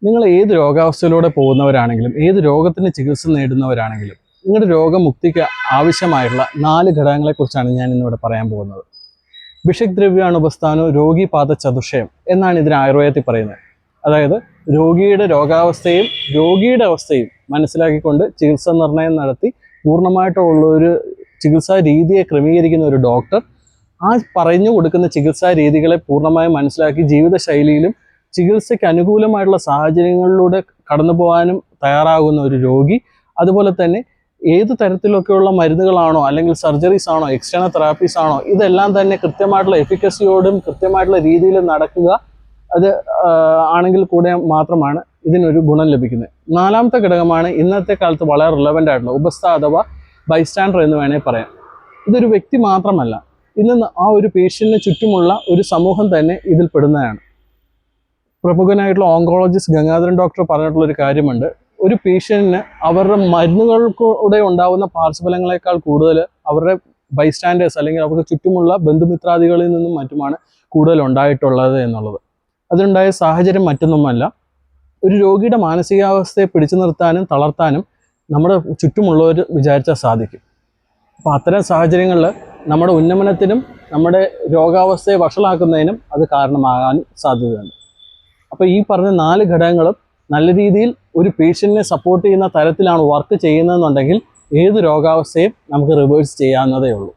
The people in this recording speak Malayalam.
നിങ്ങൾ ഏത് രോഗാവസ്ഥയിലൂടെ പോകുന്നവരാണെങ്കിലും ഏത് രോഗത്തിന് ചികിത്സ നേടുന്നവരാണെങ്കിലും നിങ്ങളുടെ രോഗമുക്തിക്ക് ആവശ്യമായിട്ടുള്ള 4 ഘടകങ്ങളെക്കുറിച്ചാണ് ഞാൻ ഇന്നിവിടെ പറയാൻ പോകുന്നത്. ഭിഷക് ദ്രവ്യാണുപസ്ഥാനോ രോഗീപാത ചതുഷയം എന്നാണ് ഇതിന് ആയുർവേദത്തിൽ പറയുന്നത്. അതായത് രോഗിയുടെ രോഗാവസ്ഥയും രോഗിയുടെ അവസ്ഥയും മനസ്സിലാക്കിക്കൊണ്ട് ചികിത്സാ നിർണയം നടത്തി പൂർണ്ണമായിട്ടുള്ള ഒരു ചികിത്സാ രീതിയെ ക്രമീകരിക്കുന്ന ഒരു ഡോക്ടർ ആ പറഞ്ഞു കൊടുക്കുന്ന ചികിത്സാ രീതികളെ പൂർണ്ണമായും മനസ്സിലാക്കി ജീവിതശൈലിയിലും ചികിത്സയ്ക്ക് അനുകൂലമായിട്ടുള്ള സാഹചര്യങ്ങളിലൂടെ കടന്നു പോകാനും തയ്യാറാകുന്ന ഒരു രോഗി, അതുപോലെ തന്നെ ഏത് തരത്തിലൊക്കെയുള്ള മരുന്നുകളാണോ അല്ലെങ്കിൽ സർജറീസ് ആണോ എക്സ്റ്റേണൽ തെറാപ്പീസ് ആണോ ഇതെല്ലാം തന്നെ കൃത്യമായിട്ടുള്ള എഫിക്കസിയോടും കൃത്യമായിട്ടുള്ള രീതിയിൽ നടക്കുക അത് ആണെങ്കിൽ കൂടെ മാത്രമാണ് ഇതിനൊരു ഗുണം ലഭിക്കുന്നത്. 4ാമത്തെ ഘടകമാണ് ഇന്നത്തെ കാലത്ത് വളരെ റിലവൻ്റ് ആയിട്ടുള്ള ഉപസ്ഥ അഥവാ ബൈസ്റ്റാൻഡർ എന്ന് വേണമെങ്കിൽ പറയാം. ഇതൊരു വ്യക്തി മാത്രമല്ല, ഇന്ന് ആ ഒരു പേഷ്യന്റിന് ചുറ്റുമുള്ള ഒരു സമൂഹം തന്നെ ഇതിൽ പെടുന്നതാണ്. പ്രമുഖനായിട്ടുള്ള ഓങ്കോളജിസ്റ്റ് ഗംഗാധരൻ ഡോക്ടർ പറഞ്ഞിട്ടുള്ള ഒരു കാര്യമുണ്ട്, ഒരു പേഷ്യന്റിന് അവരുടെ മരുന്നുകൾക്കൂടെ ഉണ്ടാകുന്ന പാർശ്വഫലങ്ങളെക്കാൾ കൂടുതൽ അവരുടെ ബൈസ്റ്റാൻഡേഴ്സ് അല്ലെങ്കിൽ അവർക്ക് ചുറ്റുമുള്ള ബന്ധുമിത്രാദികളിൽ നിന്നും മറ്റുമാണ് കൂടുതൽ ഉണ്ടായിട്ടുള്ളത് എന്നുള്ളത്. അതിനുണ്ടായ സാഹചര്യം മറ്റൊന്നുമല്ല, ഒരു രോഗിയുടെ മാനസികാവസ്ഥയെ പിടിച്ചു നിർത്താനും തളർത്താനും നമ്മുടെ ചുറ്റുമുള്ളവർ വിചാരിച്ചാൽ സാധിക്കും. അപ്പോൾ അത്തരം സാഹചര്യങ്ങളിൽ നമ്മുടെ ഉന്നമനത്തിനും നമ്മുടെ രോഗാവസ്ഥയെ വഷളാക്കുന്നതിനും അത് കാരണമാകാനും സാധ്യതയുണ്ട്. അപ്പോൾ ഈ പറഞ്ഞ 4 ഘടകങ്ങളും നല്ല രീതിയിൽ ഒരു പേഷ്യൻറ്റിനെ സപ്പോർട്ട് ചെയ്യുന്ന തരത്തിലാണ് വർക്ക് ചെയ്യുന്നതെന്നുണ്ടെങ്കിൽ ഏത് രോഗാവസ്ഥയും നമുക്ക് റിവേഴ്സ് ചെയ്യാവുന്നതേ ഉള്ളൂ.